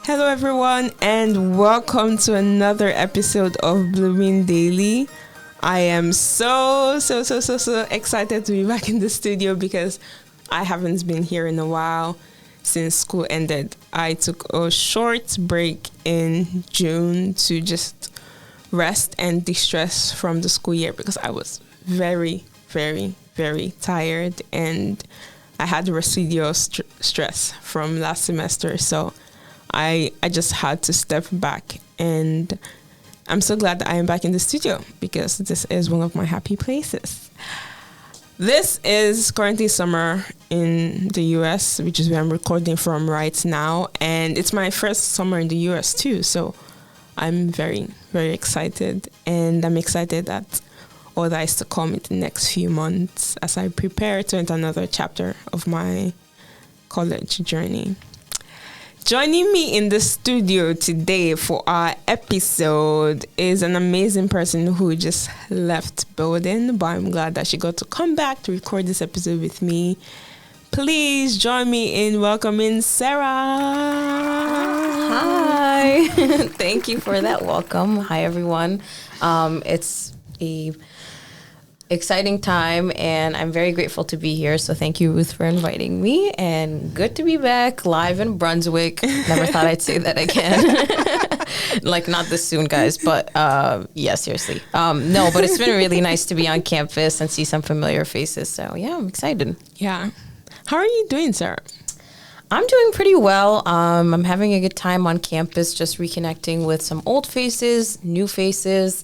Hello everyone and welcome to another episode of Blooming Daily. I am so excited to be back in the studio because I haven't been here in a while since school ended. I took a short break in June to just rest and de-stress from the school year because I was very tired and I had residual stress from last semester. So I just had to step back, and I'm so glad that I am back in the studio because this is one of my happy places. This is currently summer in the US, which is where I'm recording from right now. And it's my first summer in the US too. So I'm very excited. And I'm excited that all that is to come in the next few months as I prepare to enter another chapter of my college journey. Joining me in the studio today for our episode is an amazing person who just left Bowden, but I'm glad that she got to come back to record this episode with me. Please join me in welcoming Sara. Hi. Thank you for that welcome. Hi, everyone. It's a exciting time, and I'm very grateful to be here. So thank you, Ruth, for inviting me, and good to be back live in Brunswick. Never thought I'd say that again. Like, not this soon, guys, but yeah, seriously. No, but it's been really nice to be on campus and see some familiar faces. So yeah, I'm excited. Yeah. How are you doing, Sara? I'm doing pretty well. I'm having a good time on campus, just reconnecting with some old faces, new faces.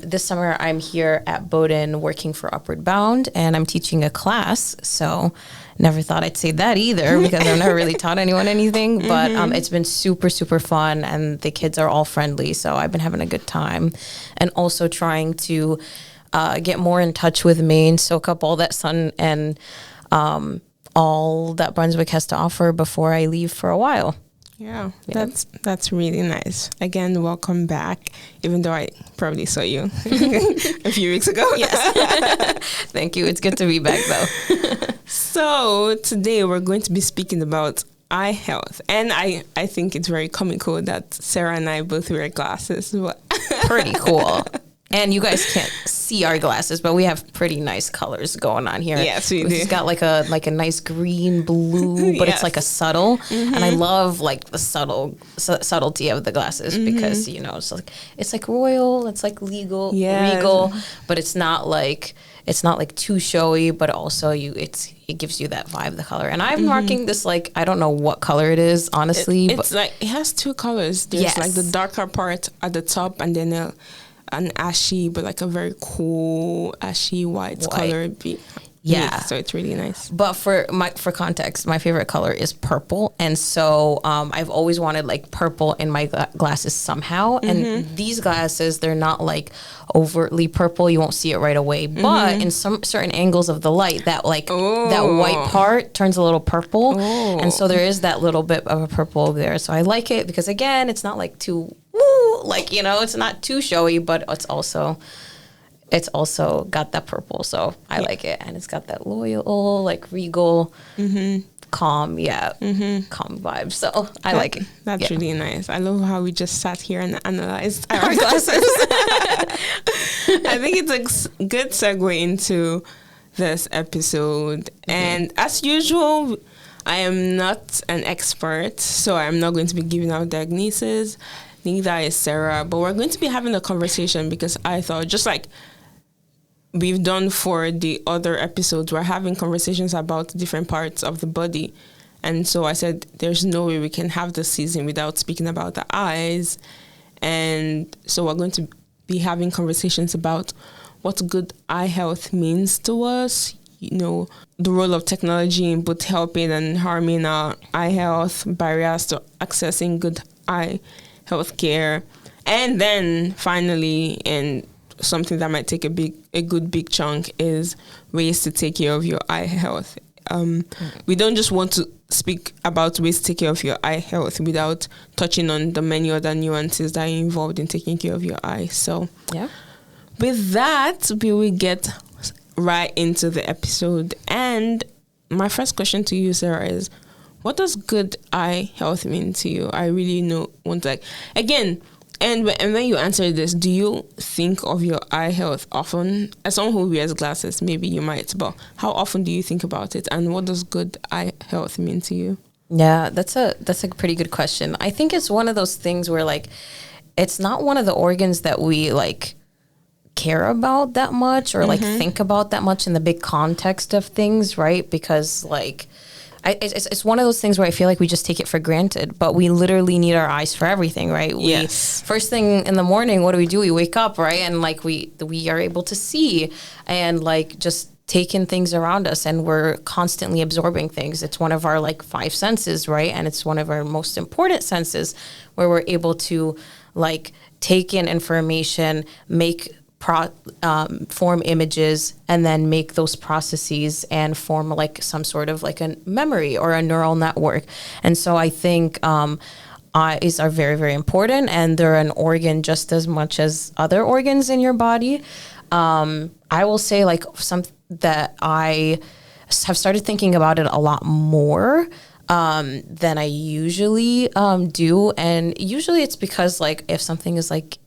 This summer, I'm here at Bowden working for Upward Bound, and I'm teaching a class. So never thought I'd say that either because I've never really taught anyone anything. But it's been super fun, and the kids are all friendly. So I've been having a good time, and also trying to get more in touch with Maine, soak up all that sun and all that Brunswick has to offer before I leave for a while. Yeah, that's really nice. Again, welcome back, even though I probably saw you a few weeks ago. Yes. Thank you. It's good to be back, though. So today we're going to be speaking about eye health. And I think it's very comical that Sara and I both wear glasses. Pretty cool. And you guys can't see our glasses, but we have pretty nice colors going on here. Yes, we do. It's got like a nice green, blue, but It's like a subtle. And I love like the subtlety of the glasses because, you know, it's like royal, it's like regal, but it's not like too showy, but also it gives you that vibe, the color. And I'm marking this, like, I don't know what color it is, honestly. It's like, it has two colors. There's like the darker part at the top, and then an ashy, but like a very cool ashy white color. Yeah, so it's really nice. But for context, my favorite color is purple, and so I've always wanted like purple in my glasses somehow. And these glasses, they're not like overtly purple; you won't see it right away. But in some certain angles of the light, that white part turns a little purple, and so there is that little bit of a purple there. So I like it because, again, it's not like too like, you know, it's not too showy, but it's also got that purple, so I like it. And it's got that loyal, like, regal, calm vibe. So I like it. That's really nice. I love how we just sat here and analyzed our glasses. I think it's a good segue into this episode. And as usual, I am not an expert, so I'm not going to be giving out diagnoses. Neither is Sara, but we're going to be having a conversation because I thought, just like we've done for the other episodes, we're having conversations about different parts of the body. And so I said, there's no way we can have this season without speaking about the eyes. And so we're going to be having conversations about what good eye health means to us, you know, the role of technology in both helping and harming our eye health, barriers to accessing good eye healthcare, and then finally, and something that might take a good big chunk, is ways to take care of your eye health. We don't just want to speak about ways to take care of your eye health without touching on the many other nuances that are involved in taking care of your eyes. So with that, we will get right into the episode. And my first question to you, Sara, is what does good eye health mean to you? I really want to, like, again, and when you answer this, do you think of your eye health often? As someone who wears glasses, maybe you might, but how often do you think about it? And what does good eye health mean to you? Yeah, that's a pretty good question. I think it's one of those things where, like, it's not one of the organs that we, like, care about that much or like think about that much in the big context of things, right? Because, like, it's one of those things where I feel like we just take it for granted, but we literally need our eyes for everything, right? Yes. First thing in the morning, what do? We wake up, right? And, like, we are able to see and, like, just take in things around us, and we're constantly absorbing things. It's one of our, like, 5 senses, right? And it's one of our most important senses where we're able to, like, take in information, form images, and then make those processes and form, like, some sort of, like, a memory or a neural network. And so I think eyes are very, very important, and they're an organ just as much as other organs in your body. I will say, like, that I have started thinking about it a lot more than I usually do. And usually it's because, like, if something is, like,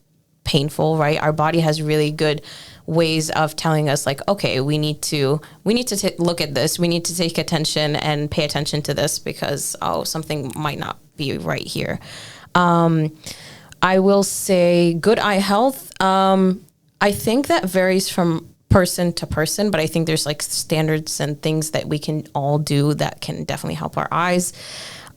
painful, right, our body has really good ways of telling us, like, okay, we need to look at this, we need to take attention and pay attention to this because something might not be right here. I will say good eye health, I think that varies from person to person, but I think there's, like, standards and things that we can all do that can definitely help our eyes.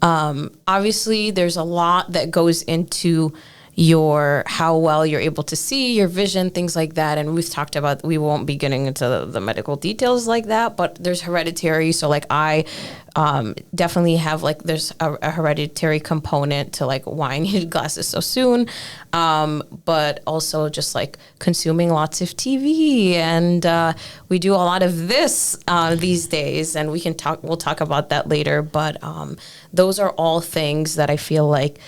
Obviously there's a lot that goes into how well you're able to see, your vision, things like that. And Ruth talked about, we won't be getting into the medical details like that, but there's hereditary. So, like, I definitely have, like, there's a hereditary component to, like, why I needed glasses so soon. But also just, like, consuming lots of TV, and we do a lot of this these days, and we'll talk about that later. But those are all things that I feel like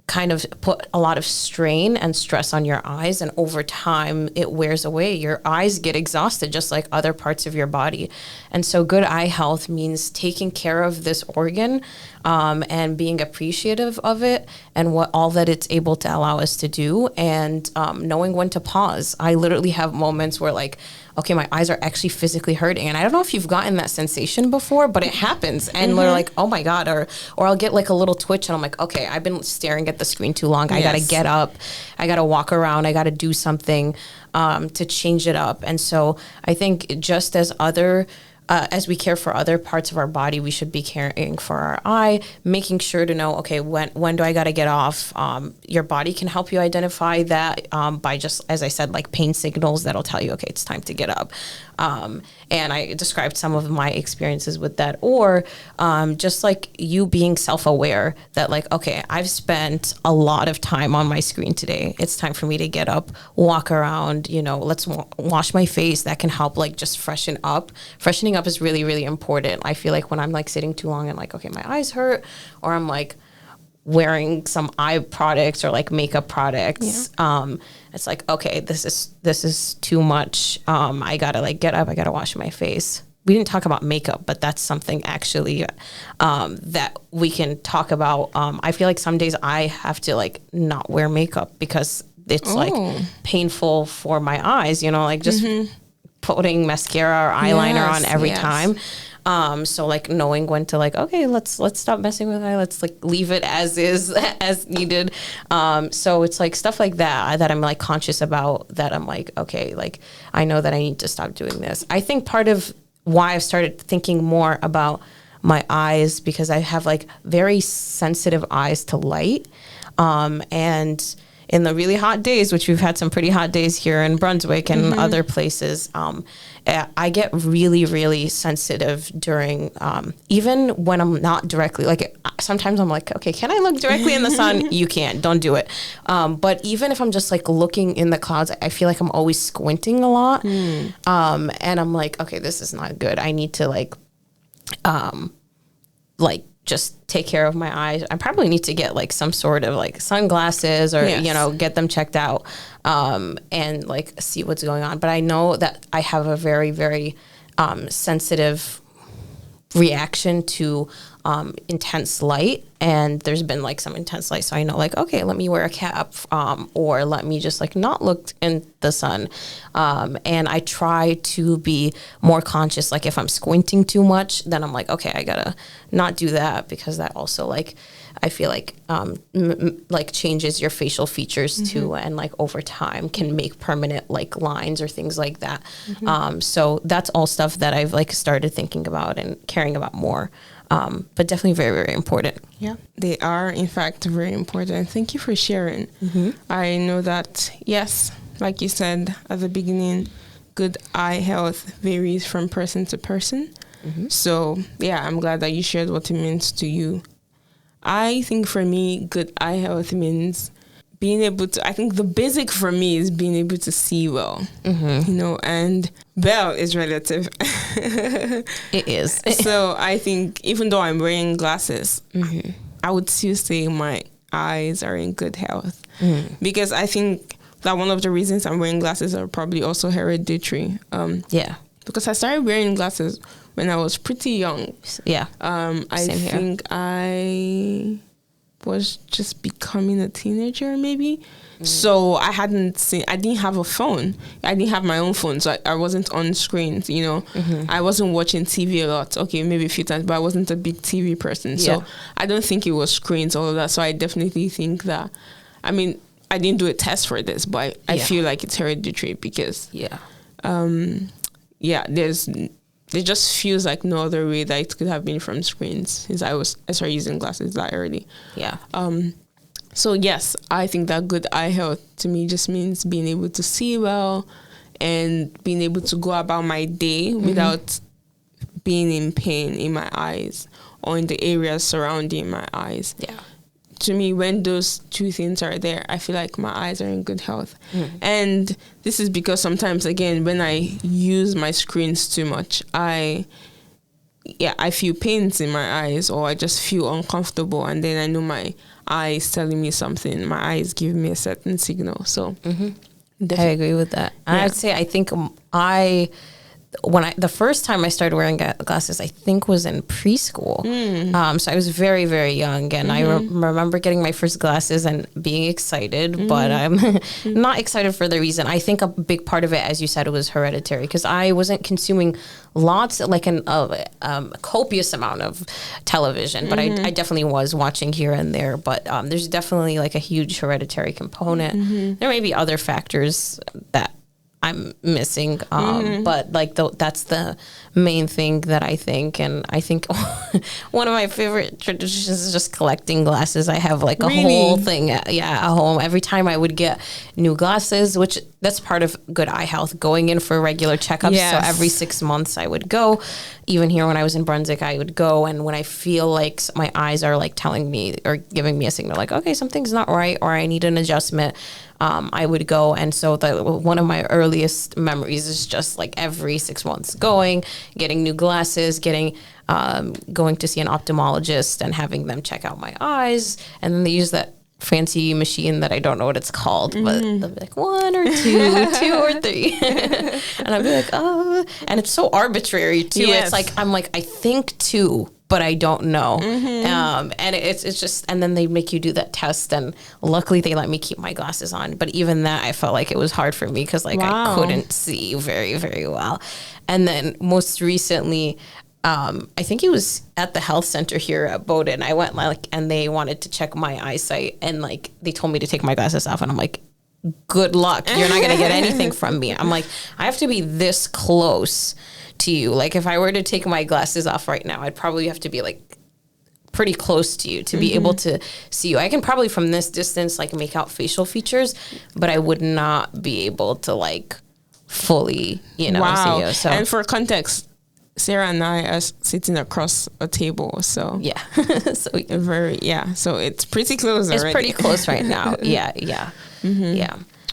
kind of put a lot of strain and stress on your eyes, and over time it wears away. Your eyes get exhausted just like other parts of your body. And so good eye health means taking care of this organ and being appreciative of it and what all that it's able to allow us to do, and knowing when to pause. I literally have moments where, like, okay, my eyes are actually physically hurting. And I don't know if you've gotten that sensation before, but it happens. And we're like, oh my God. Or I'll get, like, a little twitch, and I'm like, okay, I've been staring at the screen too long. I got to get up. I got to walk around. I got to do something to change it up. And so I think just as we care for other parts of our body, we should be caring for our eye, making sure to know, okay, when do I got to get off? Your body can help you identify that by just, as I said, like, pain signals that'll tell you, okay, it's time to get up. And I described some of my experiences with that, or just, like, you being self-aware that, like, okay, I've spent a lot of time on my screen today. It's time for me to get up, walk around, let's wash my face. That can help, like, just freshen up. Freshening up is really, really important. I feel like when I'm, like, sitting too long and, like, okay, my eyes hurt, or I'm, like, wearing some eye products or, like, makeup products, it's like, okay, this is too much. I gotta, like, get up. I gotta wash my face. We didn't talk about makeup, but that's something actually that we can talk about. I feel like some days I have to, like, not wear makeup because it's like painful for my eyes, like just putting mascara or eyeliner on every time. So, like, knowing when to, like, okay, let's stop messing with it. Let's, like, leave it as is, as needed. So it's, like, stuff like that I'm, like, conscious about, that I'm like, okay, like, I know that I need to stop doing this. I think part of why I've started thinking more about my eyes, because I have, like, very sensitive eyes to light. And in the really hot days, which we've had some pretty hot days here in Brunswick and other places, I get really, really sensitive during, even when I'm not directly, like, sometimes I'm like, okay, can I look directly in the sun? You can't, don't do it. But even if I'm just, like, looking in the clouds, I feel like I'm always squinting a lot. And I'm like, okay, this is not good. I need to, like, just take care of my eyes. I probably need to get, like, some sort of, like, sunglasses or, get them checked out, and, like, see what's going on. But I know that I have a very, very, sensitive reaction to intense light, and there's been like some intense light, so I know like, okay, let me wear a cap, or let me just like not look in the sun, and I try to be more conscious. Like if I'm squinting too much, then I'm like, okay, I gotta not do that, because that also like I feel like like changes your facial features too, and like over time can make permanent like lines or things like that. So that's all stuff that I've like started thinking about and caring about more. But definitely very, very important. Yeah, they are in fact very important. Thank you for sharing. I know that, yes, like you said at the beginning, good eye health varies from person to person. So yeah, I'm glad that you shared what it means to you. I think for me, good eye health means being able to, I think the basic for me is being able to see well, you know, and well is relative. It is. So I think even though I'm wearing glasses, I would still say my eyes are in good health, because I think that one of the reasons I'm wearing glasses are probably also hereditary. Yeah. Because I started wearing glasses when I was pretty young. Yeah. I think I was just becoming a teenager maybe. So I didn't have a phone. I didn't have my own phone, so I wasn't on screens, you know. I wasn't watching TV a lot. Okay, maybe a few times, but I wasn't a big TV person. So I don't think it was screens, all of that. So I definitely think that, I mean, I didn't do a test for this, but I feel like it's hereditary, because it just feels like no other way that it could have been from screens, since I started using glasses that early. Yeah. So yes, I think that good eye health to me just means being able to see well and being able to go about my day without being in pain in my eyes or in the areas surrounding my eyes. Yeah. To me, when those two things are there, I feel like my eyes are in good health. And this is because sometimes, again, when I use my screens too much, I feel pains in my eyes, or I just feel uncomfortable, and then I know my eyes telling me something. My eyes give me a certain signal. So I agree with that. And I'd say I think the first time I started wearing glasses, I think was in preschool. So I was very, very young, and I remember getting my first glasses and being excited, but I'm not excited for the reason. I think a big part of it, as you said, was hereditary, because I wasn't consuming a copious amount of television, but I definitely was watching here and there. But there's definitely like a huge hereditary component. There may be other factors that I'm missing, but like that's the main thing that I think. And I think one of my favorite traditions is just collecting glasses. I have like a whole thing at home. Every time I would get new glasses, which that's part of good eye health, going in for regular checkups. So every 6 months I would go. Even here when I was in Brunswick, I would go, and when I feel like my eyes are like telling me or giving me a signal like, okay, something's not right, or I need an adjustment, I would go. And so one of my earliest memories is just like every 6 months getting new glasses, going to see an ophthalmologist and having them check out my eyes. And then they use that fancy machine that I don't know what it's called, but they'll be like 1 or 2, 2 or 3. And I'll be like, oh, and it's so arbitrary too. It's like, I'm like, I think 2, but I don't know. And it's just, and then they make you do that test, and luckily they let me keep my glasses on. But even that, I felt like it was hard for me, because like I couldn't see very, very well. And then most recently, I think it was at the health center here at Bowdoin. I went and they wanted to check my eyesight, and like they told me to take my glasses off, and I'm like, good luck. You're not going to get anything from me. I'm like, I have to be this close to you. Like if I were to take my glasses off right now, I'd probably have to be like pretty close to you to be able to see you. I can probably from this distance like make out facial features, but I would not be able to like fully, see you. So, and for context, Sarah and I are sitting across a table, so so so it's pretty close. It's pretty close right now. Yeah.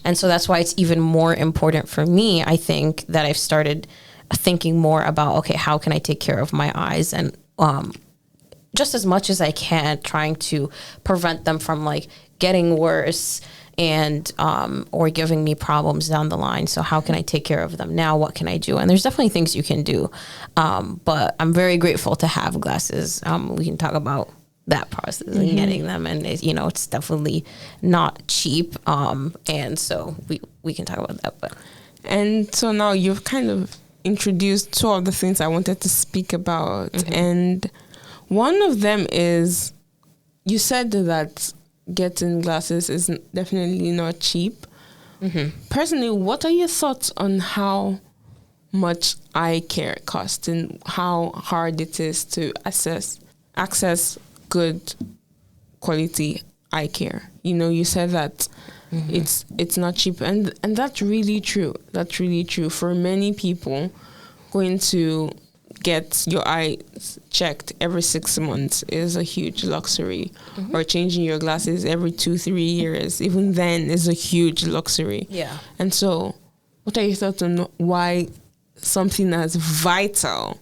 And so that's why it's even more important for me, I think, that I've started thinking more about, okay, how can I take care of my eyes, and just as much as I can, trying to prevent them from like getting worse and or giving me problems down the line. So how can I take care of them now? What can I do? And there's definitely things you can do. But I'm very grateful to have glasses. We can talk about that process and getting them, and it's definitely not cheap. And so we can talk about that. And so now you've kind of introduced two of the things I wanted to speak about, and one of them is, you said that getting glasses is definitely not cheap. Personally, what are your thoughts on how much eye care costs and how hard it is to access good quality eye care? You said that it's not cheap, and that's really true. That's really true. For many people, going to get your eyes checked every 6 months is a huge luxury, or changing your glasses every 2-3 years, even then, is a huge luxury. Yeah. And so, what are your thoughts on why something as vital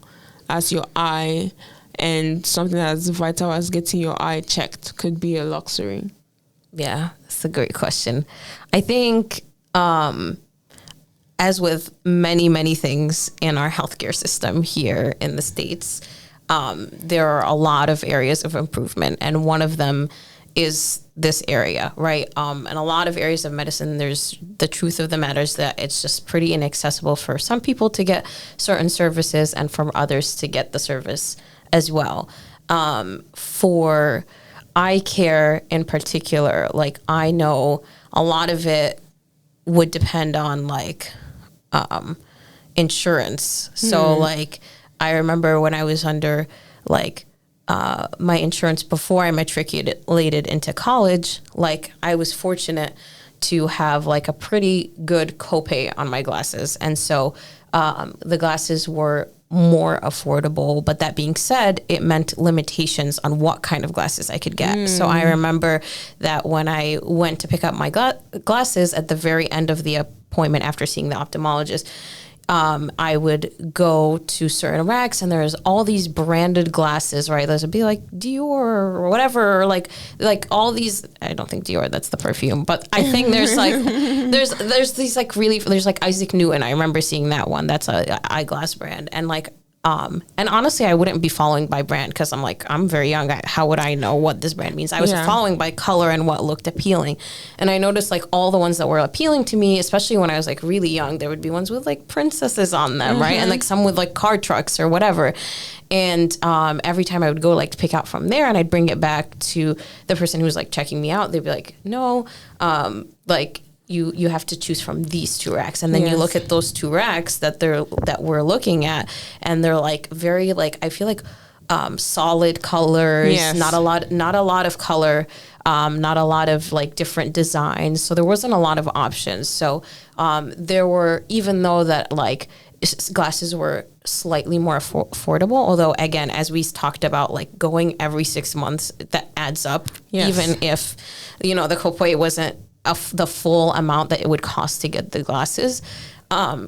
as your eye and something as vital as getting your eye checked could be a luxury? Yeah, that's a great question. I think, as with many, many things in our healthcare system here in the States, there are a lot of areas of improvement, and one of them is this area, right? And a lot of areas of medicine, there's the truth of the matter is that it's just pretty inaccessible for some people to get certain services and for others to get the service as well. For eye care in particular, like, I know a lot of it would depend on insurance. So like, I remember when I was under my insurance before I matriculated into college, I was fortunate to have a pretty good copay on my glasses. And so the glasses were more affordable. But that being said, it meant limitations on what kind of glasses I could get. So I remember that when I went to pick up my glasses at the very end of the appointment after seeing the ophthalmologist, I would go to certain racks, and there's all these branded glasses, right? Those would be like Dior or whatever, or like all these. I don't think Dior, that's the perfume, but I think there's there's these really, there's Isaac Newton. I remember seeing that one. That's a eyeglass brand, and and honestly, I wouldn't be following by brand because I'm very young. How would I know what this brand means? I was following by color and what looked appealing. And I noticed all the ones that were appealing to me, especially when I was really young, there would be ones with princesses on them, right? And some with car trucks or whatever. And every time I would go to pick out from there, and I'd bring it back to the person who was checking me out, they'd be like, no, you have to choose from these two racks, and then you look at those two racks that we're looking at, and they're very I feel solid colors, not a lot of color, not a lot of different designs. So there wasn't a lot of options. So there were, even though that glasses were slightly more affordable, although again, as we talked about, going every 6 months, that adds up, even if the copay wasn't the full amount that it would cost to get the glasses.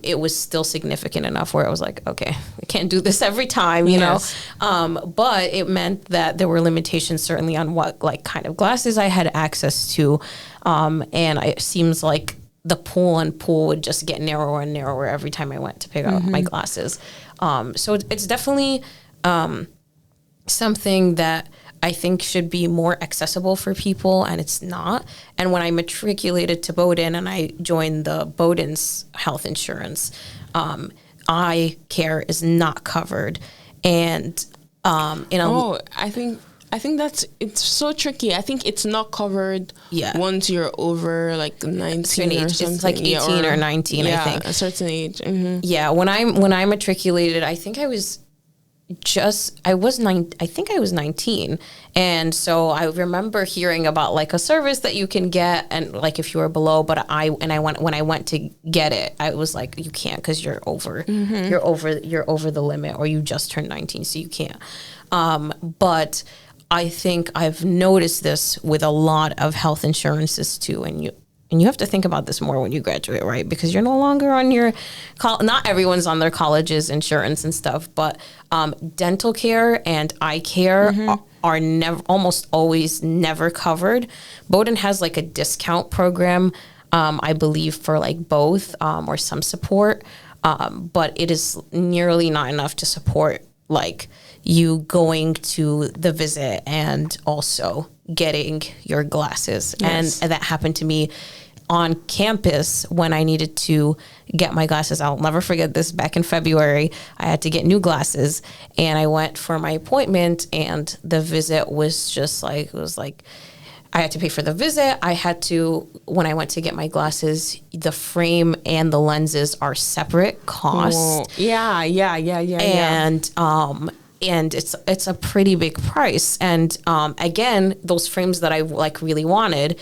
It was still significant enough where I was okay, I can't do this every time, you know. But it meant that there were limitations certainly on what kind of glasses I had access to, and it seems the pool would just get narrower and narrower every time I went to pick up my glasses. So it's definitely something that I think should be more accessible for people, and it's not. And when I matriculated to Bowdoin and I joined the Bowdoin's health insurance, eye care is not covered. And I think it's so tricky. I think it's not covered once you're over 19 or something. It's 18 or 19, I think. A certain age. Yeah, when I matriculated, I think I was 19, and so I remember hearing about a service that you can get, and if you were below, but when I went to get it, I was you can't, because you're over the limit, or you just turned 19, so you can't. But I think I've noticed this with a lot of health insurances too, and you have to think about this more when you graduate, right? Because you're no longer on your, not everyone's on their college's insurance and stuff, but dental care and eye care are never, almost always never covered. Bowdoin has like a discount program, I believe, for like both, or some support, but it is nearly not enough to support like you going to the visit and also getting your glasses. Yes. And that happened to me on campus when I needed to get my glasses. I'll never forget this. Back in February, I had to get new glasses, and I went for my appointment, and the visit was just like, it was like, I had to pay for the visit. I had to, when I went to get my glasses, the frame and the lenses are separate cost. Oh, yeah. And it's a pretty big price. And again, those frames that I like really wanted,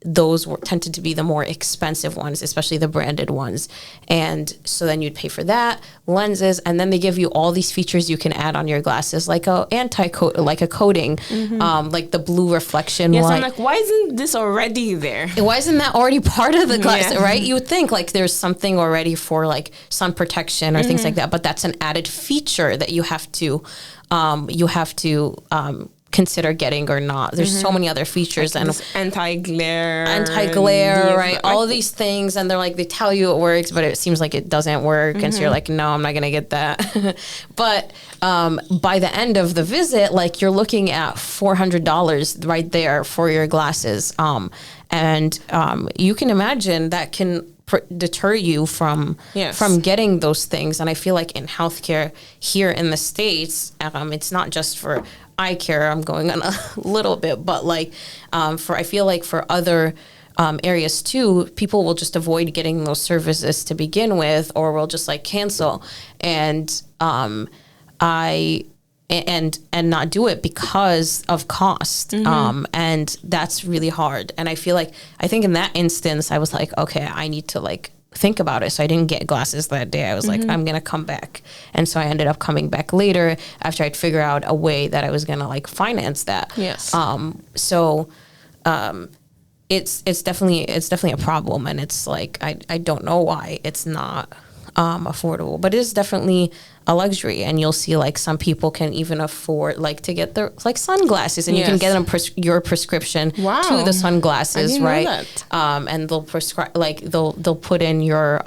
those tended to be the more expensive ones, especially the branded ones. And so then you'd pay for that, lenses, and then they give you all these features you can add on your glasses, like a like a coating, like the blue reflection. Yes, light. I'm like, why isn't this already there? Why isn't that already part of the glass, Yeah. right? You would think like there's something already for like sun protection or things like that, but that's an added feature that you have to consider getting or not. There's so many other features, Like and this anti-glare, right? like, All of these things, and they're like, they tell you it works, but it seems like it doesn't work, and so you're like, no, I'm not gonna get that. But by the end of the visit, like you're looking at $400 right there for your glasses, and you can imagine that can deter you from Yes. getting those things. And I feel like in healthcare here in the States, it's not just for eye care. I'm going on a little bit, but like I feel like for other areas too, people will just avoid getting those services to begin with, or will just like cancel and not do it because of cost. And that's really hard. And I think in that instance, I was like, okay, I need to like think about it. So I didn't get glasses that day. I was like, I'm going to come back. And so I ended up coming back later after I'd figure out a way that I was going to like finance that. Yes. It's definitely a problem. And it's like, I don't know why it's not affordable, but it is definitely a luxury. And you'll see like some people can even afford like to get their like sunglasses, and you can get them your prescription to the sunglasses, right? And they'll prescribe like they'll put in your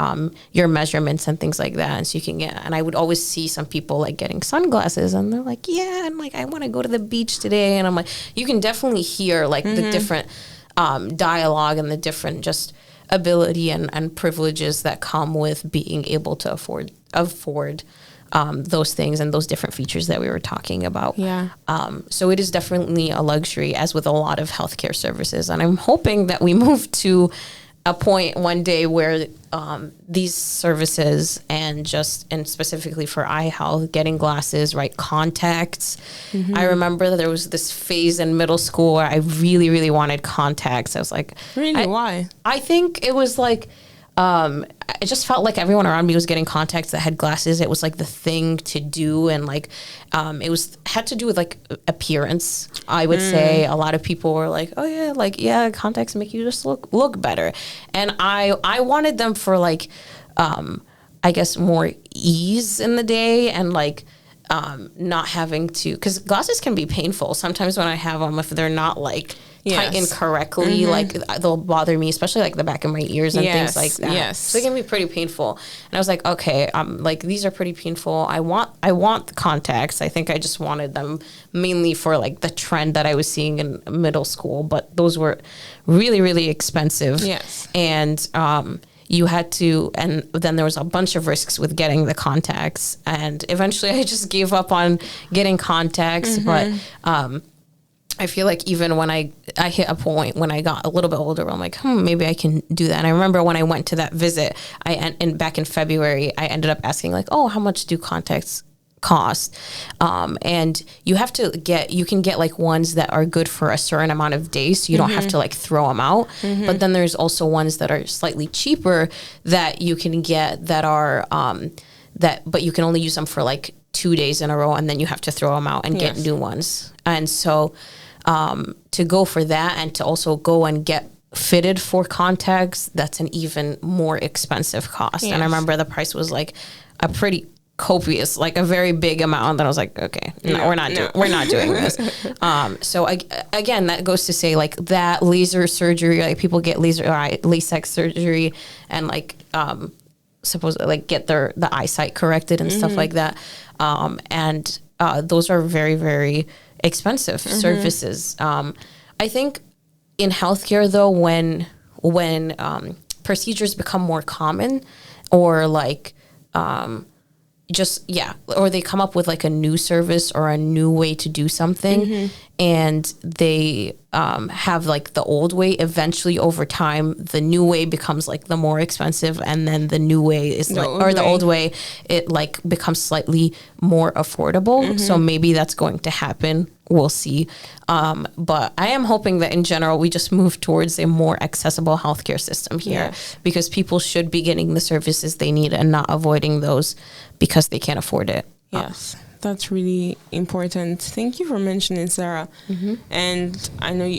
measurements and things like that, and so you can get. And I would always see some people like getting sunglasses, and they're like, yeah, and like I want to go to the beach today, and I'm like, you can definitely hear like the different dialogue and the different just ability and privileges that come with being able to afford those things and those different features that we were talking about. Yeah. So it is definitely a luxury, as with a lot of healthcare services. And I'm hoping that we move to a point one day where these services and specifically for eye health, getting glasses, right, contacts. I remember that there was this phase in middle school where I really, really wanted contacts. I was like, really, why? I think it was like, it just felt like everyone around me was getting contacts that had glasses. It was like the thing to do. And like, it had to do with like appearance. I would say a lot of people were like, oh yeah, like, yeah, contacts make you just look better. And I wanted them for like, I guess more ease in the day, and like, not having to, because glasses can be painful. Sometimes when I have them, if they're not like tightened correctly, like they'll bother me, especially like the back of my ears and things like that. Yes. So they can be pretty painful. And I was like, okay, like these are pretty painful. I want the contacts. I think I just wanted them mainly for like the trend that I was seeing in middle school, but those were really, really expensive. Yes. And you had to, and then there was a bunch of risks with getting the contacts, and eventually I just gave up on getting contacts. But I feel like even when I hit a point when I got a little bit older, where I'm like, maybe I can do that. And I remember when I went to that visit, back in February, I ended up asking like, oh, how much do contacts cost? And you can get like ones that are good for a certain amount of days, so you don't have to like throw them out. But then there's also ones that are slightly cheaper that you can get that are but you can only use them for like 2 days in a row, and then you have to throw them out and get new ones. And so to go for that, and to also go and get fitted for contacts, that's an even more expensive cost. And I remember the price was like a pretty copious, like a very big amount. And then I was like, okay, no, we're not doing this. So again, that goes to say like that laser surgery, like people get LASIK surgery and like supposedly like get the eyesight corrected and stuff like that. And those are very, very expensive services. I think in healthcare though, when procedures become more common or like or they come up with like a new service or a new way to do something and they have like the old way, eventually over time the new way becomes like the more expensive, and then the new way is the old way, it like becomes slightly more affordable. So maybe that's going to happen, we'll see. But I am hoping that in general we just move towards a more accessible healthcare system here, because people should be getting the services they need and not avoiding those because they can't afford it. Yes, that's really important. Thank you for mentioning Sarah. And I know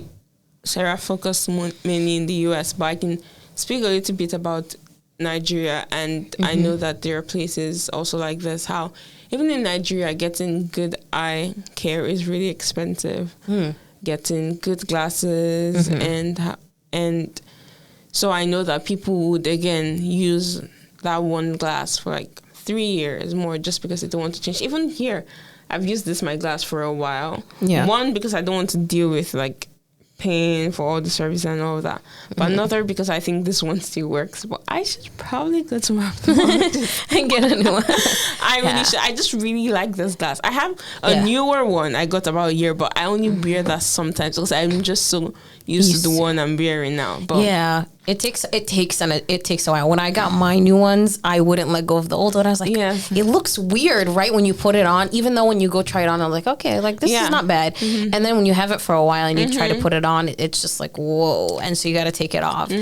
Sarah focused mainly in the US, but I can speak a little bit about Nigeria. And I know that there are places also like this, how even in Nigeria, getting good eye care is really expensive. Getting good glasses and so I know that people would again use that one glass for like 3 years more just because they don't want to change. Even here, I've used my glass for a while. One, because I don't want to deal with like paying for all the service and all of that. But another, because I think this one still works. But I should probably go to my ophthalmologist And get a new one. I really should. I just really like this glass. I have a newer one I got about a year, but I only wear that sometimes because I'm just so used to the one I'm wearing now. But it takes a while. When I got my new ones, I wouldn't let go of the old one. I was like, it looks weird, right? When you put it on, even though when you go try it on, I'm like, okay, like this is not bad. And then when you have it for a while and you try to put it on, it's just like, whoa. And so you got to take it off.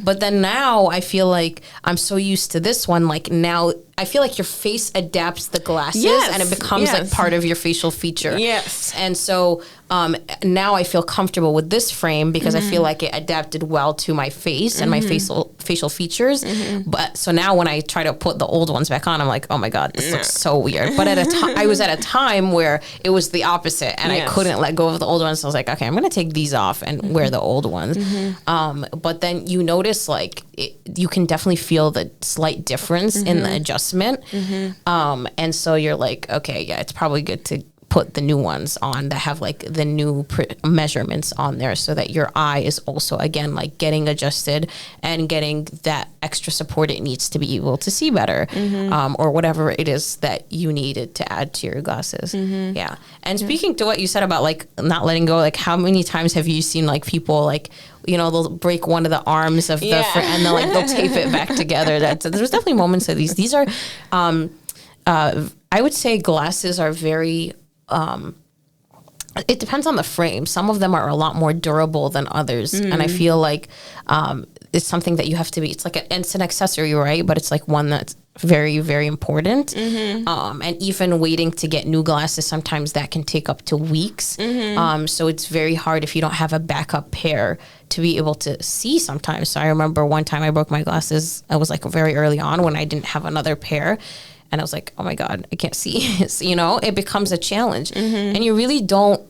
But then now I feel like I'm so used to this one. Like now I feel like your face adapts the glasses and it becomes like part of your facial feature. And so now I feel comfortable with this frame because I feel like it adapted well to my face and my facial features. But so now when I try to put the old ones back on, I'm like, oh my God, this looks so weird. But I was at a time where it was the opposite and I couldn't let go of the old ones. So I was like, okay, I'm going to take these off and wear the old ones. But then you notice like you can definitely feel the slight difference in the adjustment. And so you're like, okay, it's probably good to put the new ones on that have like the new measurements on there so that your eye is also again like getting adjusted and getting that extra support it needs to be able to see better, or whatever it is that you needed to add to your glasses. And speaking to what you said about like not letting go, like how many times have you seen like people like, you know, they'll break one of the arms of the and they'll tape it back together. There's definitely moments of these are I would say glasses are very it depends on the frame. Some of them are a lot more durable than others. And I feel like it's something that you have to be, it's an accessory, right? But it's like one that's very, very important. And even waiting to get new glasses, sometimes that can take up to weeks. So it's very hard if you don't have a backup pair to be able to see sometimes. So I remember one time I broke my glasses. I was like very early on when I didn't have another pair. And I was like, oh my God, I can't see. So, you know, it becomes a challenge. And you really don't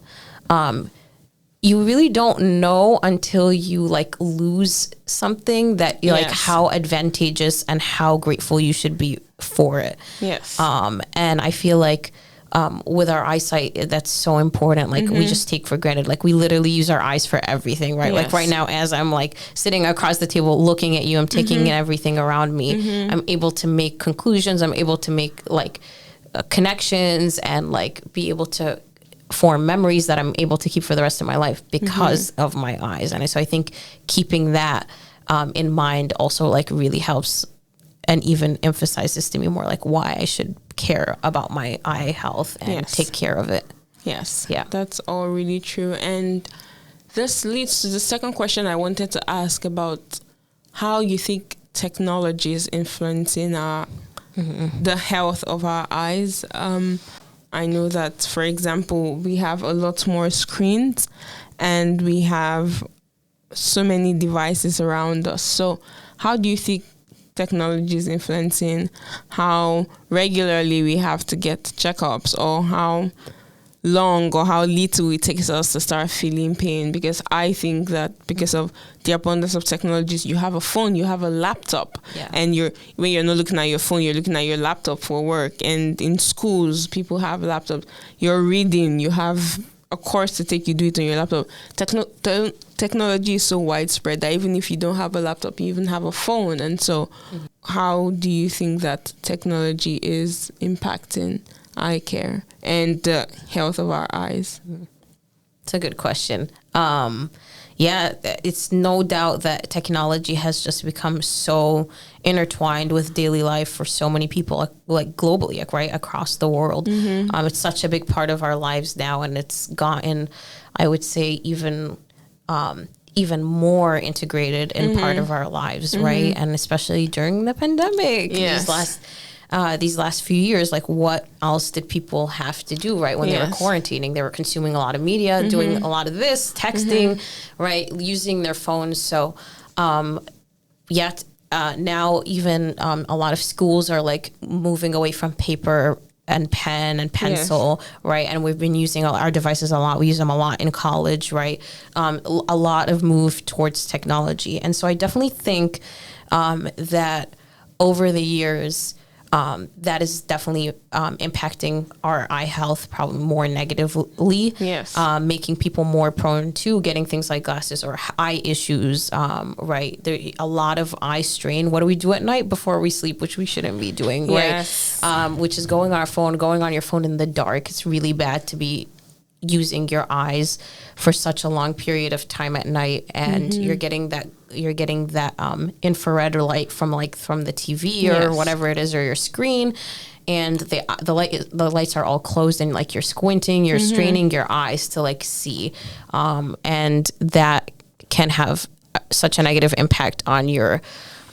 know until you like lose something that you're like how advantageous and how grateful you should be for it. And I feel like with our eyesight, that's so important. Like we just take for granted. Like we literally use our eyes for everything, right? Like right now, as I'm like sitting across the table looking at you, I'm taking in everything around me. I'm able to make conclusions. I'm able to make like connections and like be able to form memories that I'm able to keep for the rest of my life because of my eyes. And so I think keeping that in mind also like really helps and even emphasizes to me more like why I should care about my eye health and take care of it. That's all really true. And this leads to the second question I wanted to ask about how you think technology is influencing the health of our eyes. I know that, for example, we have a lot more screens and we have so many devices around us. So how do you think technology is influencing how regularly we have to get checkups, or how long or how little it takes us to start feeling pain. Because I think that because of the abundance of technologies, you have a phone, you have a laptop, and when you're not looking at your phone, you're looking at your laptop for work. And in schools, people have laptops. You're reading, you have a course to take, you do it on your laptop. Technology is so widespread that even if you don't have a laptop, you even have a phone. And so how do you think that technology is impacting eye care and the health of our eyes? It's a good question. It's no doubt that technology has just become so intertwined with daily life for so many people, like globally, like, right across the world. It's such a big part of our lives now, and it's gotten, I would say, even more integrated in part of our lives, right? And especially during the pandemic, these last few years, like, what else did people have to do, right? When they were quarantining, they were consuming a lot of media, doing a lot of this, texting, right? Using their phones. So, now even a lot of schools are like moving away from paper and pen and pencil, right? And we've been using our devices a lot. We use them a lot in college, right? A lot of move towards technology. And so I definitely think that over the years, that is definitely impacting our eye health probably more negatively, making people more prone to getting things like glasses or eye issues, right? There a lot of eye strain. What do we do at night before we sleep, which we shouldn't be doing, right? Which is going on your phone in the dark. It's really bad to be using your eyes for such a long period of time at night, and you're getting that infrared light from the TV or whatever it is, or your screen, and the lights are all closed, and like you're squinting, you're straining your eyes to like see, and that can have such a negative impact on your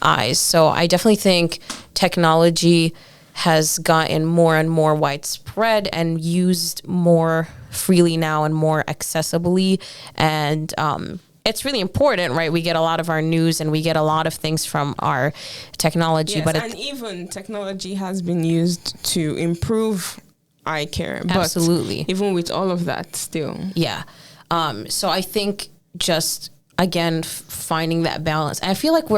eyes. So I definitely think technology has gotten more and more widespread and used more freely now and more accessibly. And it's really important, right? We get a lot of our news and we get a lot of things from our technology. And even technology has been used to improve eye care. Absolutely. But even with all of that still. Yeah. So I think just, again, finding that balance. And I feel like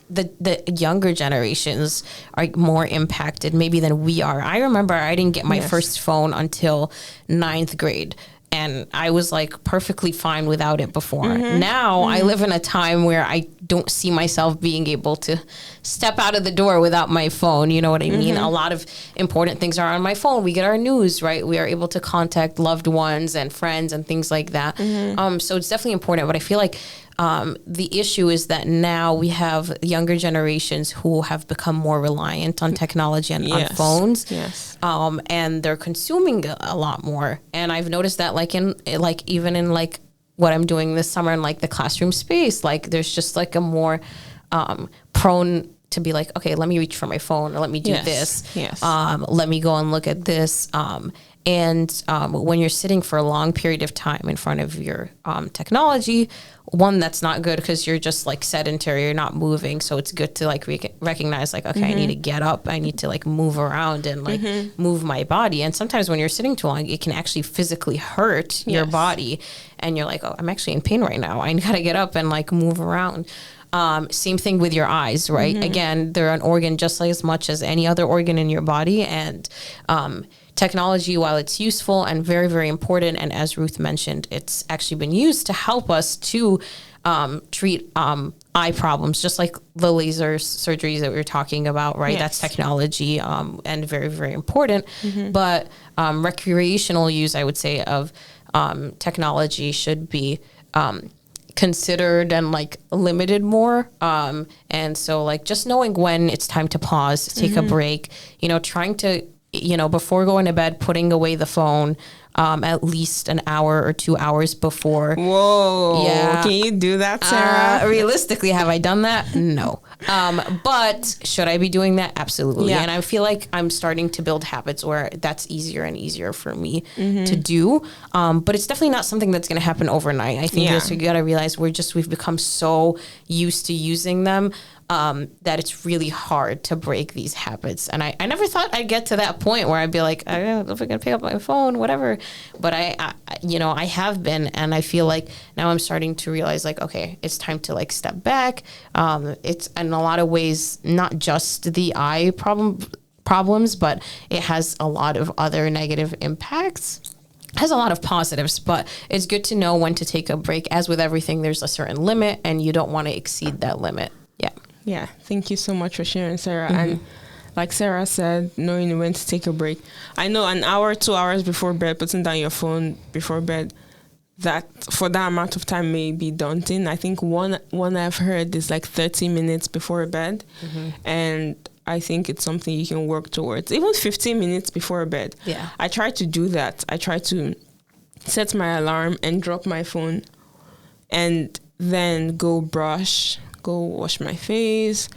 the younger generations are more impacted maybe than we are. I remember I didn't get my first phone until 9th grade. And I was like perfectly fine without it before. Now I live in a time where I don't see myself being able to step out of the door without my phone. You know what I mean? A lot of important things are on my phone. We get our news, right? We are able to contact loved ones and friends and things like that. So it's definitely important. But I feel like the issue is that now we have younger generations who have become more reliant on technology and on phones. And they're consuming a lot more. And I've noticed that even in what I'm doing this summer in like the classroom space, like there's just like a more prone to be like, okay, let me reach for my phone, or let me do this. Let me go and look at this. And when you're sitting for a long period of time in front of your technology, one, that's not good because you're just like sedentary, you're not moving. So it's good to like recognize like, okay, I need to get up, I need to like move around and like move my body. And sometimes when you're sitting too long, it can actually physically hurt your body. And you're like, oh, I'm actually in pain right now. I gotta get up and like move around. Same thing with your eyes, right? Again, they're an organ just as much as any other organ in your body. And technology, while it's useful and very, very important, and as Ruth mentioned, it's actually been used to help us to treat eye problems, just like the laser surgeries that we were talking about, right? That's technology and very, very important. But recreational use, I would say, of technology should be considered and like limited more. And so like just knowing when it's time to pause, take a break, trying to, before going to bed, putting away the phone at least an hour or 2 hours before. Whoa. Yeah. Can you do that, Sarah? Realistically, have I done that? No. But should I be doing that? Absolutely. Yeah. And I feel like I'm starting to build habits where that's easier and easier for me to do. But it's definitely not something that's going to happen overnight. I think you got to realize we've become so used to using them. that it's really hard to break these habits. And I never thought I'd get to that point where I'd be like, I don't know if I'm going to pick up my phone, whatever. But I have been, and I feel like now I'm starting to realize like, okay, it's time to like step back. It's in a lot of ways, not just the eye problems, but it has a lot of other negative impacts. Has a lot of positives, but it's good to know when to take a break. As with everything, there's a certain limit, and you don't want to exceed that limit. Yeah. Yeah. Thank you so much for sharing, Sarah. And like Sarah said, knowing when to take a break. I know an hour, 2 hours before bed, putting down your phone before bed, that for that amount of time may be daunting. I think one I've heard is like 30 minutes before bed. And I think it's something you can work towards. Even 15 minutes before bed. Yeah. I try to do that. I try to set my alarm and drop my phone and then go brush, go wash my face,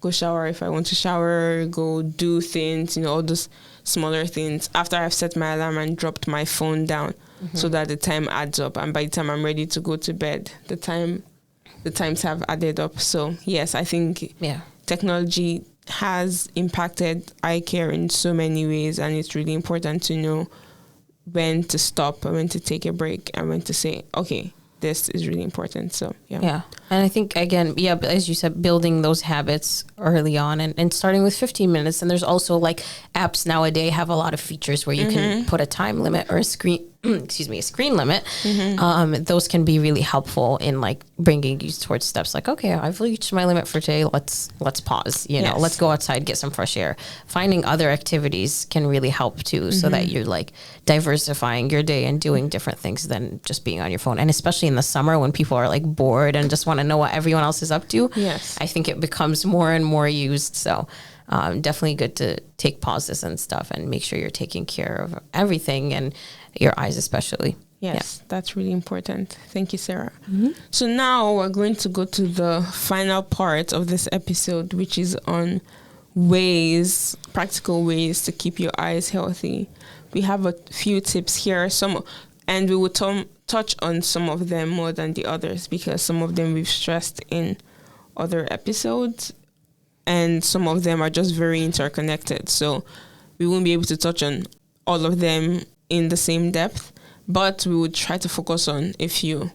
go shower if I want to shower, go do things, all those smaller things after I've set my alarm and dropped my phone down so that the time adds up. And by the time I'm ready to go to bed, the times have added up. So yes, I think technology has impacted eye care in so many ways, and it's really important to know when to stop and when to take a break and when to say, okay, this is really important. So yeah. And I think again, as you said, building those habits early on and starting with 15 minutes. And there's also like apps nowadays have a lot of features where you can put a time limit or a screen limit. Those can be really helpful in like bringing you towards steps like, okay, I've reached my limit for today. Let's pause, let's go outside, get some fresh air. Finding other activities can really help too, so that you're like diversifying your day and doing different things than just being on your phone. And especially in the summer when people are like bored and just want to know what everyone else is up to. Yes. I think it becomes more and more used. So definitely good to take pauses and stuff and make sure you're taking care of everything and your eyes especially. Yes, that's really important. Thank you, Sarah. So now we're going to go to the final part of this episode, which is on practical ways to keep your eyes healthy. We have a few tips here, and we will touch on some of them more than the others because some of them we've stressed in other episodes and some of them are just very interconnected. So we won't be able to touch on all of them in the same depth, but we would try to focus on a few.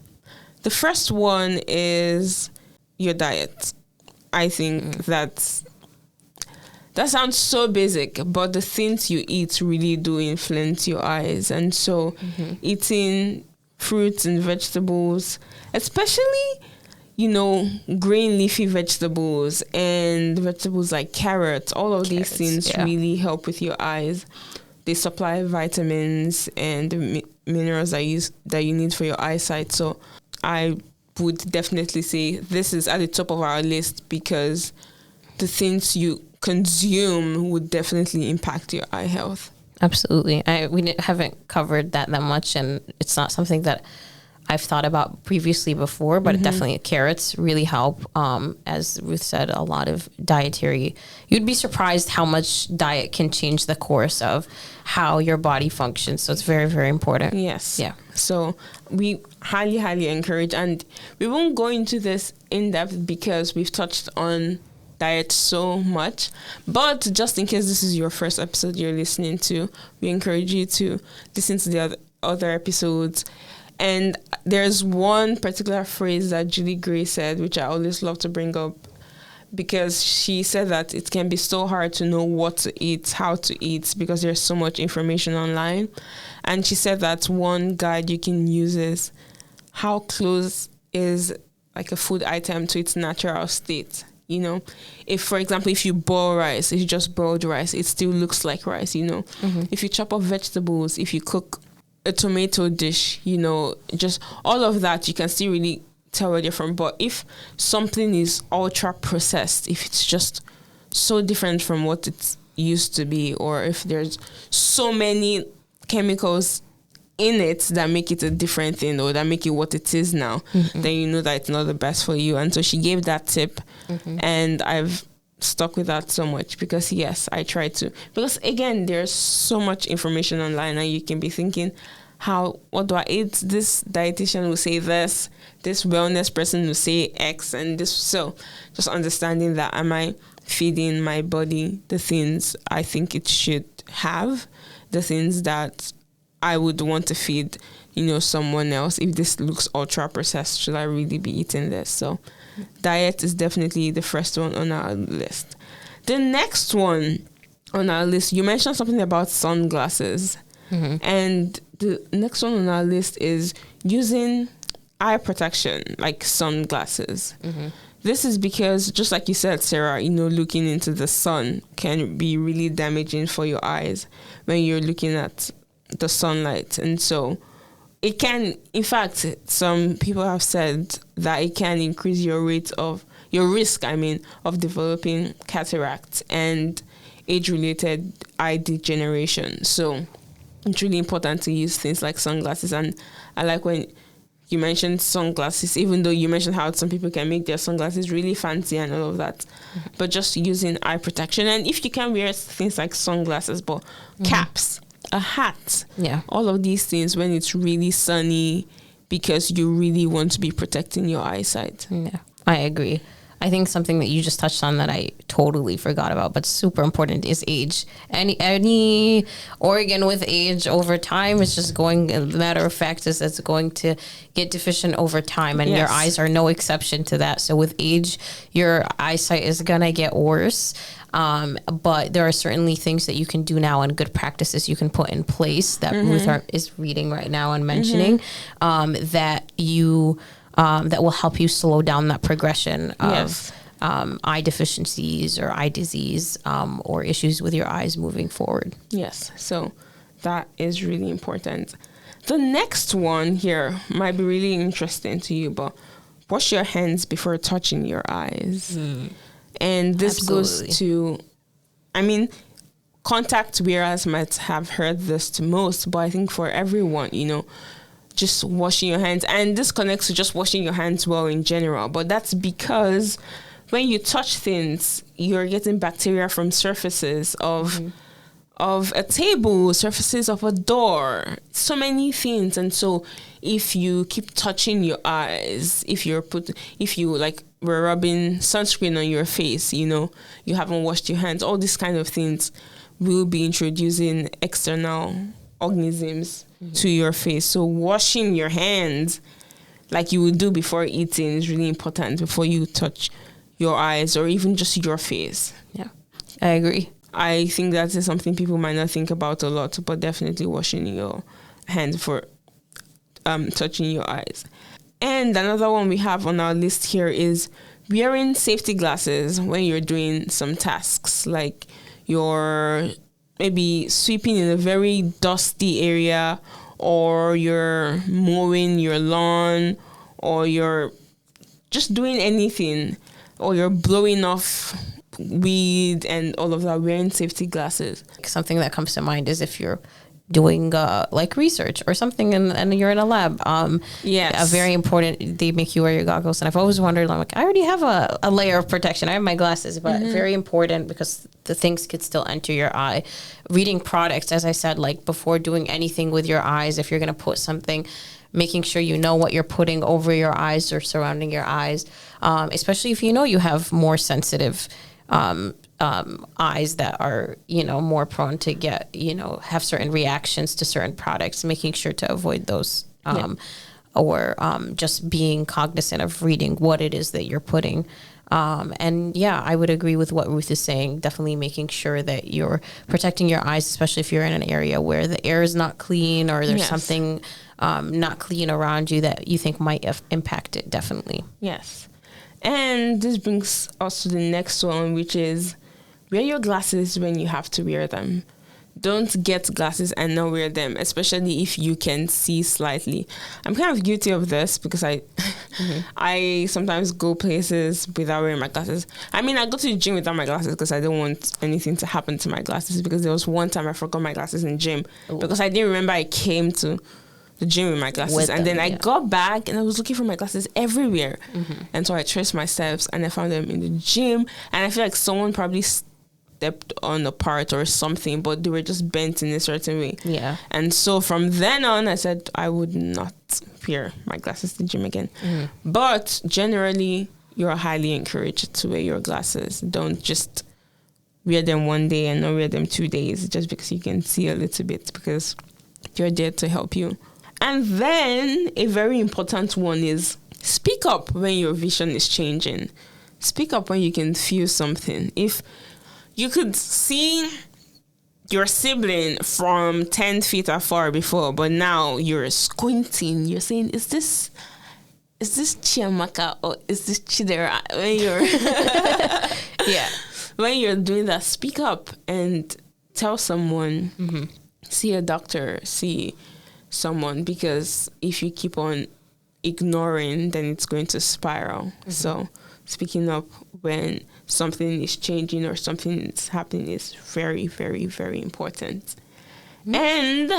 The first one is your diet. I think that sounds so basic, but the things you eat really do influence your eyes. And so eating fruits and vegetables, especially, green leafy vegetables and vegetables like carrots, all of these things really help with your eyes. They supply vitamins and minerals that you need for your eyesight. So I would definitely say this is at the top of our list because the things you consume would definitely impact your eye health. Absolutely. We haven't covered that much, and it's not something that I've thought about previously before, but definitely carrots really help. As Ruth said, a lot of dietary, you'd be surprised how much diet can change the course of how your body functions. So it's very, very important. Yes. Yeah. So we highly, highly encourage, and we won't go into this in depth because we've touched on diet so much, but just in case this is your first episode you're listening to, we encourage you to listen to the other episodes. And there's one particular phrase that Julie Gray said, which I always love to bring up, because she said that it can be so hard to know what to eat, how to eat, because there's so much information online. And she said that one guide you can use is how close is like a food item to its natural state. If, for example, if you boil rice, if you just boiled rice, it still looks like rice, If you chop up vegetables, if you cook a tomato dish, just all of that, you can still really tell where they're from. But if something is ultra processed, if it's just so different from what it used to be, or if there's so many chemicals in it that make it a different thing or that make it what it is now, then you know that it's not the best for you. And so she gave that tip, and I've stuck with that so much because yes, I try to, because again, there's so much information online and you can be thinking, what do I eat? This dietitian will say this wellness person will say X, and this. So just understanding that, am I feeding my body the things I think it should have, the things that I would want to feed, someone else. If this looks ultra processed, should I really be eating this? So diet is definitely the first one on our list. The next one on our list, you mentioned something about sunglasses. And the next one on our list is using eye protection, like sunglasses. This is because, just like you said, Sarah, looking into the sun can be really damaging for your eyes when you're looking at the sunlight. And so it can, in fact, some people have said that it can increase your risk of developing cataract and age-related eye degeneration. So it's really important to use things like sunglasses. And I like when you mentioned sunglasses, even though you mentioned how some people can make their sunglasses really fancy and all of that, but just using eye protection. And if you can wear things like sunglasses, but caps, a hat, all of these things when it's really sunny, because you really want to be protecting your eyesight. Yeah, I agree. I think something that you just touched on that I totally forgot about, but super important, is age. Any organ with age over time is just going, matter of fact, is it's going to get deficient over time, and your eyes are no exception to that. So with age, your eyesight is going to get worse. But there are certainly things that you can do now and good practices you can put in place that Ruth is reading right now and mentioning, that will help you slow down that progression of eye deficiencies or eye disease, or issues with your eyes moving forward. Yes, so that is really important. The next one here might be really interesting to you, but wash your hands before touching your eyes. And this goes to, contact wearers might have heard this to most, but I think for everyone, just washing your hands, and this connects to just washing your hands well in general, but that's because when you touch things, you're getting bacteria from surfaces of a table, surfaces of a door, so many things. And so if you keep touching your eyes, if you were rubbing sunscreen on your face, you haven't washed your hands, all these kind of things will be introducing external organisms to your face. So washing your hands like you would do before eating is really important before you touch your eyes or even just your face. Yeah, I agree. I think that is something people might not think about a lot, but definitely washing your hands before touching your eyes. And another one we have on our list here is wearing safety glasses when you're doing some tasks, like you're maybe sweeping in a very dusty area, or you're mowing your lawn, or you're just doing anything, or you're blowing off weed and all of that, wearing safety glasses. Something that comes to mind is if you're doing like research or something and you're in a lab. Yes. Very important, they make you wear your goggles. And I've always wondered, I'm like, I already have a layer of protection. I have my glasses, but very important because the things could still enter your eye. Reading products, as I said, like before doing anything with your eyes, if you're going to put something, making sure you know what you're putting over your eyes or surrounding your eyes, especially if you have more sensitive eyes that are, more prone to get, have certain reactions to certain products, making sure to avoid those, or just being cognizant of reading what it is that you're putting. And I would agree with what Ruth is saying, definitely making sure that you're protecting your eyes, especially if you're in an area where the air is not clean or there's something not clean around you that you think might impact it, definitely. Yes. And this brings us to the next one, which is wear your glasses when you have to wear them. Don't get glasses and not wear them, especially if you can see slightly. I'm kind of guilty of this because I sometimes go places without wearing my glasses. I go to the gym without my glasses because I don't want anything to happen to my glasses, because there was one time I forgot my glasses in gym because I didn't remember I came to the gym with my glasses, then I got back and I was looking for my glasses everywhere, and so I traced my steps and I found them in the gym, and I feel like someone probably stepped on a part or something, but they were just bent in a certain way. Yeah. And so from then on, I said I would not wear my glasses to the gym again. But generally, you're highly encouraged to wear your glasses. Don't just wear them one day and not wear them 2 days just because you can see a little bit, because you're there to help you. And then a very important one is speak up when your vision is changing. Speak up when you can feel something. If you could see your sibling from 10 feet afar before, but now you're squinting, you're saying, is this Chiamaka or is this Chidera? When you're Yeah. When you're doing that, speak up and tell someone, see a doctor, see someone, because if you keep on ignoring, then it's going to spiral. So speaking up when something is changing or something is happening is very, very, very important. And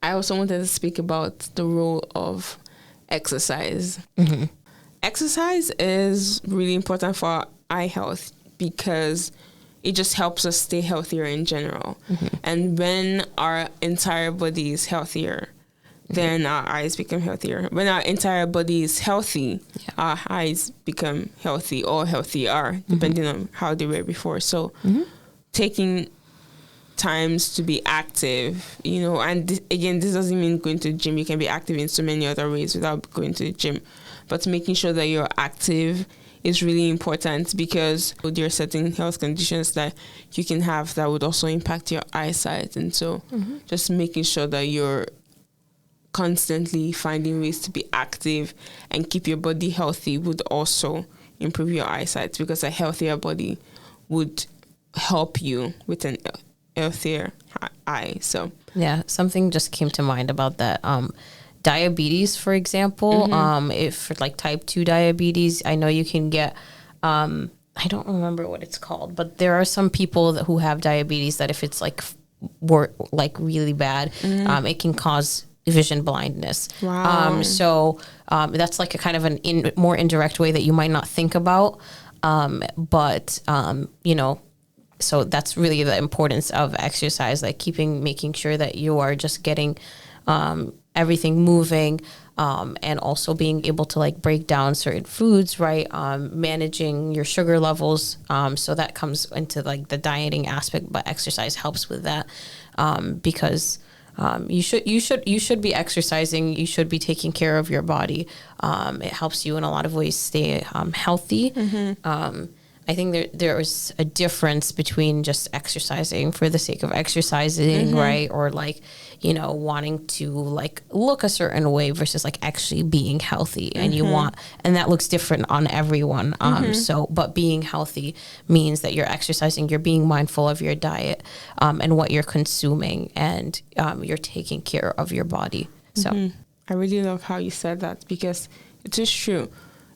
I also wanted to speak about the role of exercise. Exercise is really important for our eye health because it just helps us stay healthier in general. And when our entire body is healthier, then our eyes become healthier. When our entire body is healthy, our eyes become healthy or healthier, depending on how they were before. So taking times to be active, and again, this doesn't mean going to the gym. You can be active in so many other ways without going to the gym. But making sure that you're active is really important, because there are certain health conditions that you can have that would also impact your eyesight. And so just making sure that you're constantly finding ways to be active and keep your body healthy would also improve your eyesight, because a healthier body would help you with an healthier eye. So yeah, something just came to mind about that. Diabetes, for example, if for like type 2 diabetes, I know you can get, I don't remember what it's called, but there are some people who have diabetes that if it's like really bad, it can cause vision blindness. Wow. So that's like a kind of an more indirect way that you might not think about. But so that's really the importance of exercise, like making sure that you are just getting everything moving, and also being able to like break down certain foods, right? Managing your sugar levels. So that comes into like the dieting aspect, but exercise helps with that, because you should be exercising. You should be taking care of your body. It helps you in a lot of ways stay healthy. I think there is a difference between just exercising for the sake of exercising, right? Or like, wanting to like look a certain way versus like actually being healthy, and and that looks different on everyone. But being healthy means that you're exercising, you're being mindful of your diet, and what you're consuming, and you're taking care of your body. So I really love how you said that, because it is true.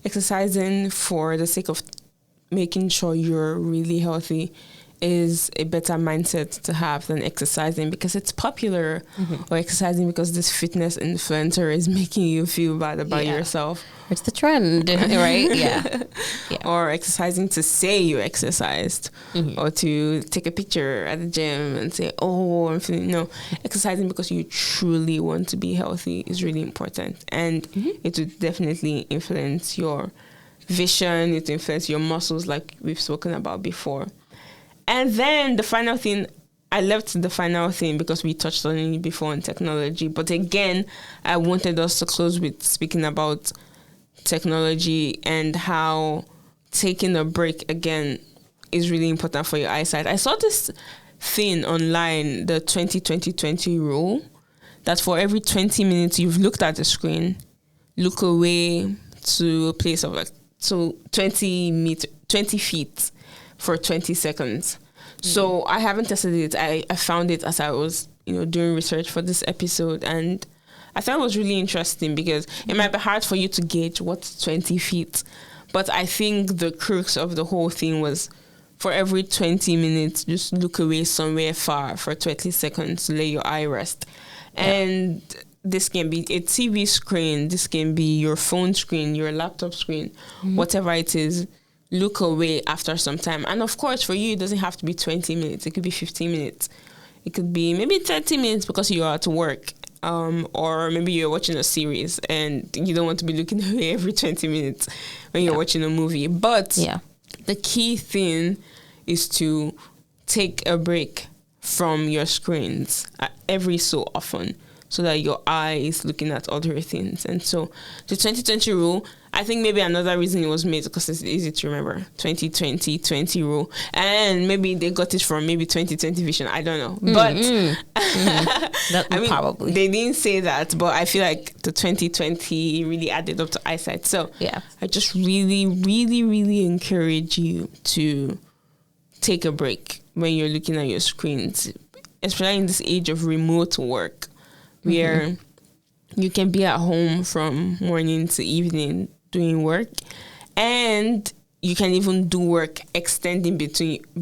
Exercising for the sake of making sure you're really healthy is a better mindset to have than exercising because it's popular, or exercising because this fitness influencer is making you feel bad about yourself. It's the trend, right? Yeah. Or exercising to say you exercised, or to take a picture at the gym and say, oh, I'm feeling, no. Exercising because you truly want to be healthy is really important. And it would definitely influence your vision, it influences your muscles like we've spoken about before. And then the final thing, I left the final thing because we touched on it before on technology. But again, I wanted us to close with speaking about technology and how taking a break again is really important for your eyesight. I saw this thing online, the 20-20-20 rule, that for every 20 minutes you've looked at the screen, look away to a place of like 20 feet for 20 seconds. So I haven't tested it. I found it as I was, doing research for this episode, and I thought it was really interesting because it might be hard for you to gauge what's 20 feet. But I think the crux of the whole thing was for every 20 minutes, just look away somewhere far for 20 seconds to let your eye rest. And this can be a TV screen, this can be your phone screen, your laptop screen, whatever it is. look away after some time. And of course, for you, it doesn't have to be 20 minutes. It could be 15 minutes. It could be maybe 30 minutes because you're at work. Or maybe you're watching a series and you don't want to be looking away every 20 minutes when you're watching a movie. But the key thing is to take a break from your screens every so often, so that your eye is looking at other things. And so the 2020 rule, I think maybe another reason it was made because it's easy to remember, 2020 rule. And maybe they got it from maybe 2020 vision. I don't know. But I mean, probably. They didn't say that, but I feel like the 2020 really added up to eyesight. So I just really, really, really encourage you to take a break when you're looking at your screens, especially in this age of remote work, where you can be at home from morning to evening doing work, and you can even do work extending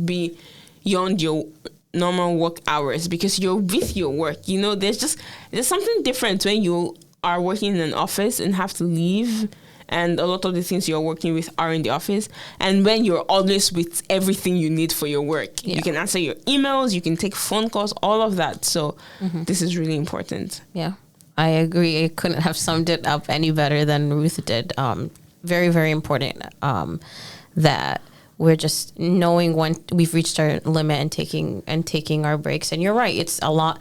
beyond your normal work hours because you're with your work. You know, there's something different when you are working in an office and have to leave, and a lot of the things you're working with are in the office, and when you're always with everything you need for your work. You can answer your emails, you can take phone calls, all of that. So this is really important. I agree. I couldn't have summed it up any better than Ruth did. Very, very important that we're just knowing when we've reached our limit and taking our breaks. And you're right. It's a lot,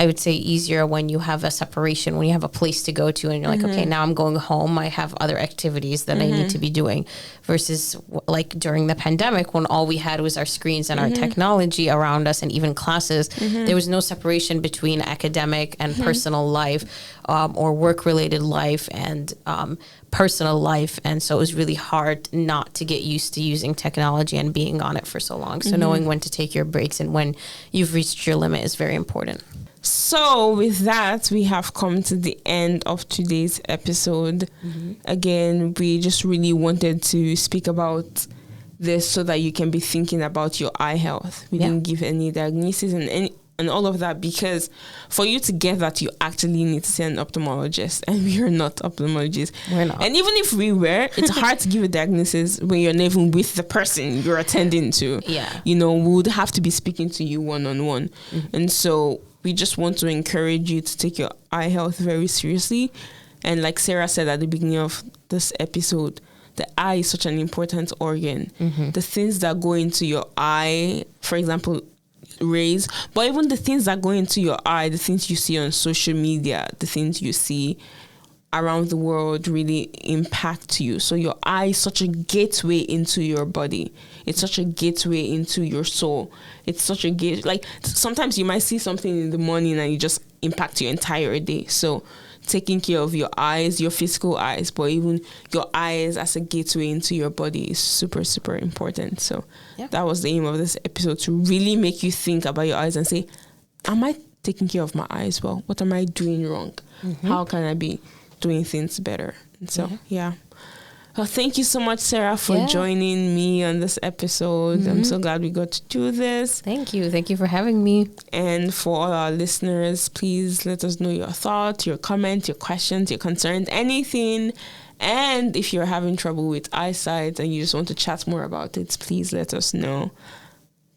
I would say, easier when you have a separation, when you have a place to go to and you're like, okay, now I'm going home. I have other activities that I need to be doing, versus like during the pandemic when all we had was our screens and our technology around us, and even classes. There was no separation between academic and personal life, or work-related life and personal life. And so it was really hard not to get used to using technology and being on it for so long. So knowing when to take your breaks and when you've reached your limit is very important. So with that, we have come to the end of today's episode. Again, we just really wanted to speak about this so that you can be thinking about your eye health. We didn't give any diagnosis and all of that, because for you to get that, you actually need to see an ophthalmologist, and we are not ophthalmologists. We're not. And even if we were, it's hard to give a diagnosis when you're not even with the person you're attending to. You know, we would have to be speaking to you one-on-one. And so we just want to encourage you to take your eye health very seriously. And like Sarah said at the beginning of this episode, the eye is such an important organ. The things that go into your eye, for example, rays, but even the things that go into your eye, the things you see on social media, the things you see around the world really impact you. So your eye is such a gateway into your body. It's such a gateway into your soul. It's such a gate. Like sometimes you might see something in the morning and it just impact your entire day. So taking care of your eyes, your physical eyes, but even your eyes as a gateway into your body is super, super important. So that was the aim of this episode, to really make you think about your eyes and say, am I taking care of my eyes well? What am I doing wrong? How can I be doing things better? And so, well, thank you so much, Sarah, for joining me on this episode. I'm so glad we got to do this. Thank you. Thank you for having me. And for all our listeners, please let us know your thoughts, your comments, your questions, your concerns, anything. And if you're having trouble with eyesight and you just want to chat more about it, please let us know.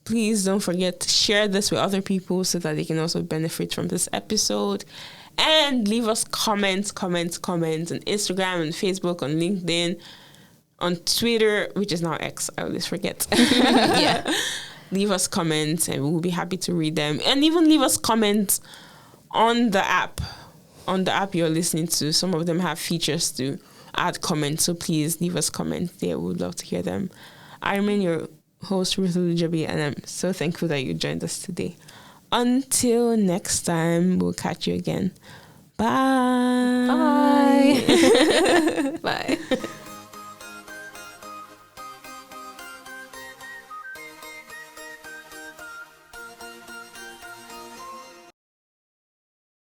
Please don't forget to share this with other people so that they can also benefit from this episode. And leave us comments on Instagram and Facebook, on LinkedIn, on Twitter, which is now X. I always forget. Leave us comments and we'll be happy to read them. And even leave us comments on the app. On the app you're listening to. Some of them have features to add comments. So please leave us comments there. We would love to hear them. I remain your host, Ruth Olujobi, and I'm so thankful that you joined us today. Until next time, we'll catch you again. Bye. Bye. Bye.